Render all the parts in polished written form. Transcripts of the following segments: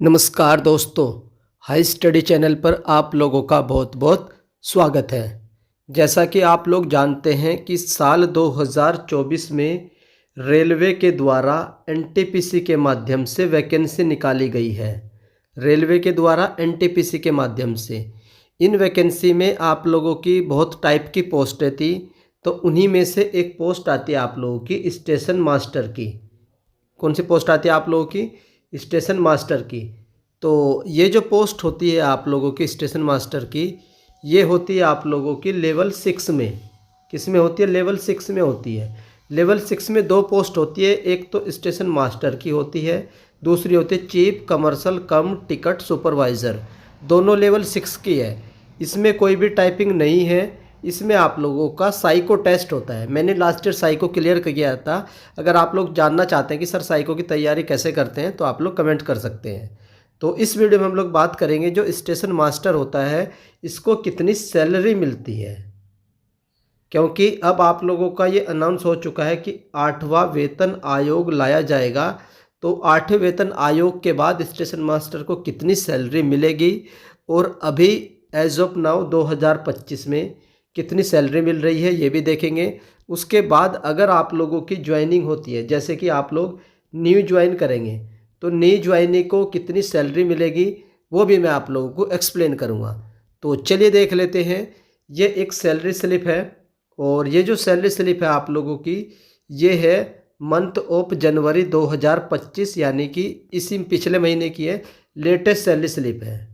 नमस्कार दोस्तों, high study channel पर आप लोगों का बहुत बहुत स्वागत है। जैसा कि आप लोग जानते हैं कि साल 2024 में रेलवे के द्वारा एनटीपीसी के माध्यम से वैकेंसी निकाली गई है। रेलवे के द्वारा एनटीपीसी के माध्यम से इन वैकेंसी में आप लोगों की बहुत टाइप की पोस्टें थी, तो उन्हीं में से एक पोस्ट आती है आप लोगों की स्टेशन मास्टर की। कौन सी पोस्ट आती है आप लोगों की? स्टेशन मास्टर की। तो ये जो पोस्ट होती है आप लोगों की स्टेशन मास्टर की, ये होती है आप लोगों की लेवल 6 में। किस में होती है? लेवल 6 में होती है। लेवल 6 में दो पोस्ट होती है, एक तो स्टेशन मास्टर की होती है, दूसरी होती है चीफ कमर्शियल कम टिकट सुपरवाइज़र। दोनों लेवल 6 की है। इसमें कोई भी टाइपिंग नहीं है। इसमें आप लोगों का साइको टेस्ट होता है। मैंने लास्ट ईयर साइको क्लियर किया था। अगर आप लोग जानना चाहते हैं कि सर साइको की तैयारी कैसे करते हैं, तो आप लोग कमेंट कर सकते हैं। तो इस वीडियो में हम लोग बात करेंगे जो स्टेशन मास्टर होता है, इसको कितनी सैलरी मिलती है। क्योंकि अब आप लोगों का ये अनाउंस हो चुका है कि 8वां वेतन आयोग लाया जाएगा। तो 8वें वेतन आयोग के बाद स्टेशन मास्टर को कितनी सैलरी मिलेगी और अभी एज ऑफ नाउ 2025 में कितनी सैलरी मिल रही है, ये भी देखेंगे। उसके बाद अगर आप लोगों की ज्वाइनिंग होती है, जैसे कि आप लोग न्यू ज्वाइन करेंगे, तो न्यू ज्वाइनिंग को कितनी सैलरी मिलेगी, वो भी मैं आप लोगों को एक्सप्लेन करूँगा। तो चलिए देख लेते हैं। ये एक सैलरी स्लिप है, और ये जो सैलरी स्लिप है आप लोगों की, ये है मंथ ऑफ जनवरी 2025, यानी कि इसी पिछले महीने की है, लेटेस्ट सैलरी स्लिप है।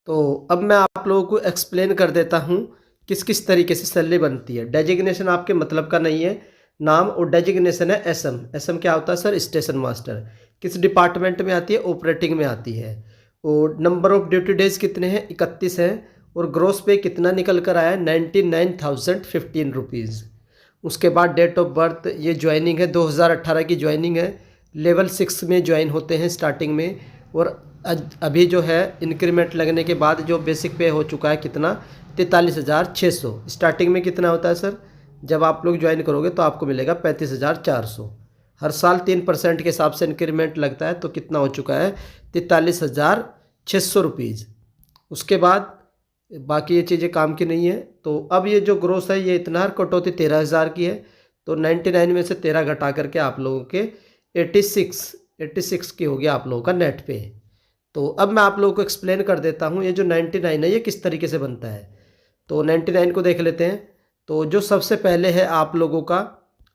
तो अब मैं आप लोगों को एक्सप्लेन कर देता हूँ किस किस तरीके से सैलरी बनती है। डेजिग्नेशन आपके मतलब का नहीं है, नाम और डेजिग्नेशन है एसएम। एसएम क्या होता है सर? Station master. किस डिपार्टमेंट में आती है? ऑपरेटिंग में आती है। और नंबर ऑफ ड्यूटी डेज कितने हैं? 31 हैं। और ग्रॉस पे कितना निकल कर आया? 99,015 रुपीज़। उसके बाद डेट ऑफ बर्थ, ये ज्वाइनिंग है 2018 की ज्वाइनिंग है। लेवल 6 में ज्वाइन होते हैं स्टार्टिंग में। और अभी जो है इंक्रीमेंट लगने के बाद जो बेसिक पे हो चुका है कितना? 43,600। स्टार्टिंग में कितना होता है सर? जब आप लोग ज्वाइन करोगे तो आपको मिलेगा 35,400। हर साल 3% के हिसाब से इंक्रीमेंट लगता है, तो कितना हो चुका है? 43,600 रुपीज़। उसके बाद बाकी ये चीज़ें काम की नहीं है। तो अब ये जो ग्रोस है, ये इतना कटौती 13,000 की है। तो 99 में से 13 घटा करके आप लोगों के 86 की होगी आप लोगों का नेट पे। तो अब मैं आप लोगों को एक्सप्लेन कर देता हूँ ये जो 99 है ये किस तरीके से बनता है। तो 99 को देख लेते हैं। तो जो सबसे पहले है आप लोगों का,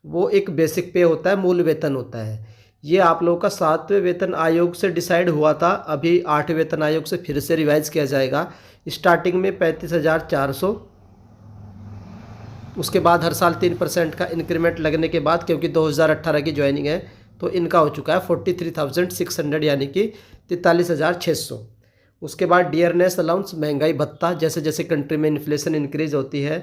वो एक बेसिक पे होता है, मूल वेतन होता है। ये आप लोगों का 7वें वेतन आयोग से डिसाइड हुआ था, अभी 8वें वेतन आयोग से फिर से रिवाइज किया जाएगा। स्टार्टिंग में 35,400। उसके बाद हर साल 3% का इंक्रीमेंट लगने के बाद, क्योंकि 2018 की ज्वाइनिंग है, तो इनका हो चुका है 43,600, यानी कि 43,600। उसके बाद डियरनेस अलाउंस, महंगाई भत्ता, जैसे जैसे कंट्री में इन्फ्लेशन इंक्रीज होती है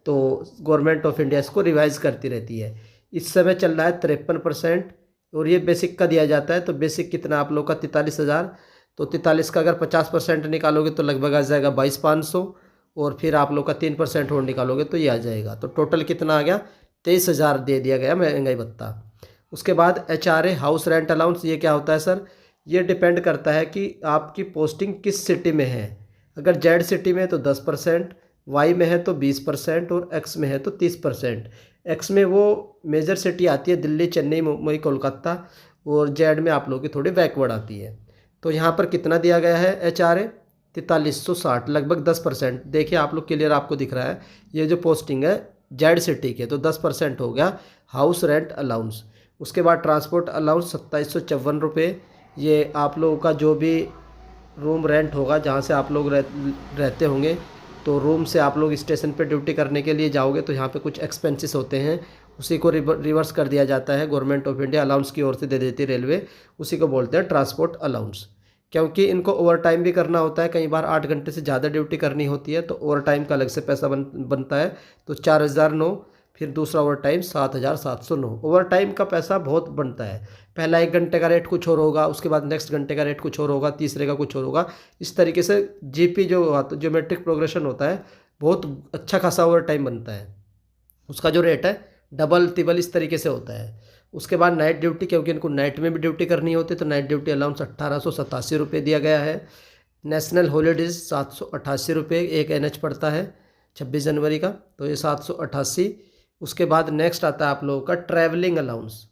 तो गवर्नमेंट ऑफ इंडिया इसको रिवाइज करती रहती है। इस समय चल रहा है 53%। और ये बेसिक का दिया जाता है। तो बेसिक कितना आप लोग का? 43,000। तो 43 का अगर 50% निकालोगे तो लगभग आ जाएगा 22,500। और फिर आप लोग का 3% और निकालोगे तो ये आ जाएगा। तो टोटल कितना आ गया? 23,000 दे दिया गया महंगाई भत्ता। उसके बाद HRA हाउस रेंट अलाउंस, ये क्या होता है सर? ये डिपेंड करता है कि आपकी पोस्टिंग किस सिटी में है। अगर जेड सिटी में है तो 10%, वाई में है तो 20%, और एक्स में है तो 30%। एक्स में वो मेजर सिटी आती है दिल्ली, चेन्नई, मुंबई, कोलकाता, और जेड में आप लोगों की थोड़ी बैकवर्ड आती है। तो यहाँ पर कितना दिया गया है HRA? 4360, लगभग 10%। देखिए आप लोग क्लियर आपको दिख रहा है, ये जो पोस्टिंग है जेड सिटी के, तो 10% हो गया हाउस रेंट अलाउंस। उसके बाद ट्रांसपोर्ट अलाउंस 2754 रुपये। ये आप लोगों का जो भी रूम रेंट होगा, जहाँ से आप लोग रहते होंगे, तो रूम से आप लोग स्टेशन पे ड्यूटी करने के लिए जाओगे तो यहाँ पे कुछ एक्सपेंसेस होते हैं, उसी को रिवर्स कर दिया जाता है। गवर्नमेंट ऑफ इंडिया अलाउंस की ओर से दे देती है रेलवे, उसी को बोलते हैं ट्रांसपोर्ट अलाउंस। क्योंकि इनको ओवर टाइम भी करना होता है, कई बार 8 घंटे से ज़्यादा ड्यूटी करनी होती है, तो ओवर टाइम का अलग से पैसा बनता है। तो 4,009, फिर दूसरा ओवर टाइम 7,709। ओवर टाइम का पैसा बहुत बनता है। पहला 1 घंटे का रेट कुछ और होगा, उसके बाद नेक्स्ट घंटे का रेट कुछ और होगा, तीसरे का कुछ और होगा। इस तरीके से जीपी जो ज्योमेट्रिक प्रोग्रेशन होता है, बहुत अच्छा खासा ओवर टाइम बनता है। उसका जो रेट है डबल तिबल इस तरीके से होता है। उसके बाद नाइट ड्यूटी, क्योंकि इनको नाइट में भी ड्यूटी करनी होती है, तो नाइट ड्यूटी अलाउंस 1887 रुपये दिया गया है। नेशनल हॉलीडेज़ 788 रुपये, एक NH पड़ता है 26 जनवरी का, तो ये 788। उसके बाद नेक्स्ट आता है आप लोगों का ट्रैवलिंग अलाउंस,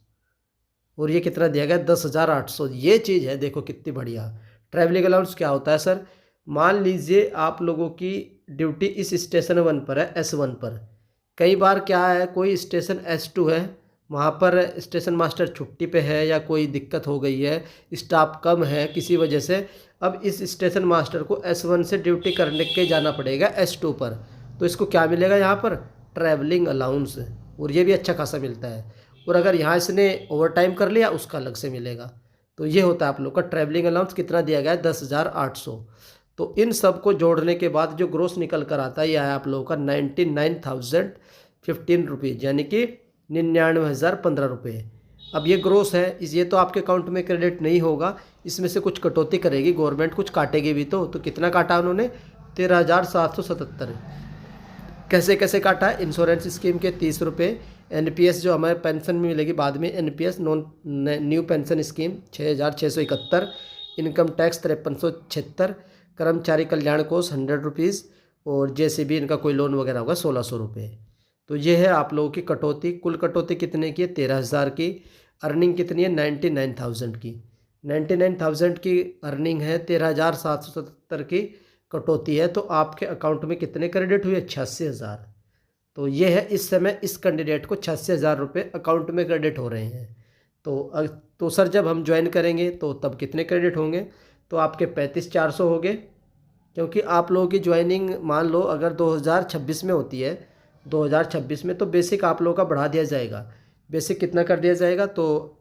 और ये कितना दिया गया 10,800। ये चीज़ है, देखो कितनी बढ़िया। ट्रैवलिंग अलाउंस क्या होता है सर, मान लीजिए आप लोगों की ड्यूटी इस स्टेशन 1 पर है, S1 पर। कई बार क्या है, कोई स्टेशन S2 है, वहाँ पर स्टेशन मास्टर छुट्टी पे है या कोई दिक्कत हो गई है, स्टाफ कम है किसी वजह से, अब इस स्टेशन मास्टर को S1 से ड्यूटी करने के जाना पड़ेगा S2 पर, तो इसको क्या मिलेगा यहाँ पर, ट्रैवलिंग अलाउंस, और ये भी अच्छा खासा मिलता है। और अगर यहाँ इसने ओवर टाइम कर लिया उसका अलग से मिलेगा। तो ये होता है आप लोग का ट्रैवलिंग अलाउंस, कितना दिया गया है 10,800। तो इन सब को जोड़ने के बाद जो ग्रोस निकल कर आता है, यह है आप लोगों का 99,015 रुपीज़, यानी कि 99,015 रुपये। अब ये ग्रोस है, ये तो आपके अकाउंट में क्रेडिट नहीं होगा, इसमें से कुछ कटौती करेगी गवर्नमेंट, कुछ काटेगी भी। तो कितना काटा उन्होंने, 13,777। कैसे कैसे काटा है, इंश्योरेंस स्कीम के 30 रुपये, NPS जो हमारे पेंशन में मिलेगी बाद में, NPS non new pension scheme 6,671, income tax 5376, कर्मचारी कल्याण कोष 100 रुपीज़, और JCB इनका कोई लोन वगैरह होगा 1,600 रुपये। तो ये है आप लोगों की कटौती। कुल कटौती कितने की है, 13,000 की। अर्निंग कितनी है, 99,000 की। 99,000 की अर्निंग है, 13,777 की कटौती है, तो आपके अकाउंट में कितने क्रेडिट हुए, 86,000। तो ये है इस समय इस कैंडिडेट को 86,000 रुपये अकाउंट में क्रेडिट हो रहे हैं। तो सर जब हम ज्वाइन करेंगे तो तब कितने क्रेडिट होंगे, तो आपके 35,400 हो गए, क्योंकि आप लोगों की ज्वाइनिंग मान लो अगर 2026 में होती है, 2026 में, तो बेसिक आप लोगों का बढ़ा दिया जाएगा। बेसिक कितना कर दिया जाएगा, तो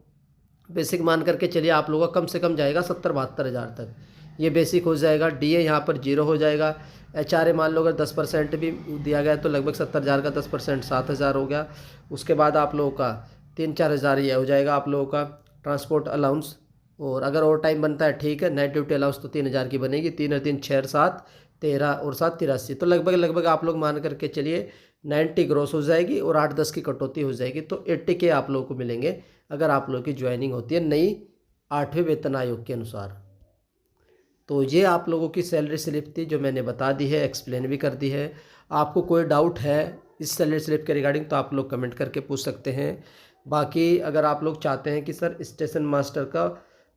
बेसिक मान करके चलिए आप लोगों का कम से कम जाएगा 70-72 हज़ार तक, ये बेसिक हो जाएगा। DA यहाँ पर 0 हो जाएगा। HRA मान लो अगर 10% भी दिया गया तो लगभग 70,000 का 10% 7,000 हो गया। उसके बाद आप लोगों का 3-4 हज़ार ये हो जाएगा आप लोगों का ट्रांसपोर्ट अलाउंस, और अगर ओवर टाइम बनता है ठीक है, नाइट ड्यूटी अलाउंस तो 3,000 की बनेगी। 3 और 3 6 7 13 और 7 83, तो लगभग आप लोग मान करके चलिए 90 ग्रोस हो जाएगी, और 8-10 की कटौती हो जाएगी, तो 80K आप लोगों को मिलेंगे अगर आप लोगों की ज्वाइनिंग होती है नई 8वें वेतन आयोग के अनुसार। तो ये आप लोगों की सैलरी स्लिप थी जो मैंने बता दी है, एक्सप्लेन भी कर दी है। आपको कोई डाउट है इस सैलरी स्लिप के रिगार्डिंग तो आप लोग कमेंट करके पूछ सकते हैं। बाकी अगर आप लोग चाहते हैं कि सर स्टेशन मास्टर का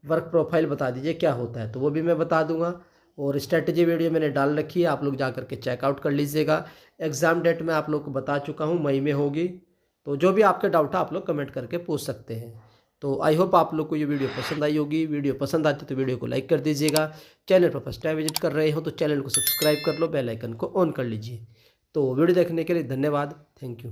वर्क प्रोफाइल बता दीजिए क्या होता है, तो वो भी मैं बता दूंगा, और स्ट्रेटजी वीडियो मैंने डाल रखी है, आप लोग जा करके चेकआउट कर लीजिएगा। एग्ज़ाम डेट मैं आप लोग को बता चुका हूँ, मई में होगी। तो जो भी आपके डाउट है आप लोग कमेंट करके पूछ सकते हैं। तो आई होप आप लोग को ये वीडियो पसंद आई होगी। वीडियो पसंद आती तो वीडियो को लाइक कर दीजिएगा। चैनल पर फर्स्ट टाइम विजिट कर रहे हो तो चैनल को सब्सक्राइब कर लो, बेल आइकन को ऑन कर लीजिए। तो वीडियो देखने के लिए धन्यवाद, थैंक यू।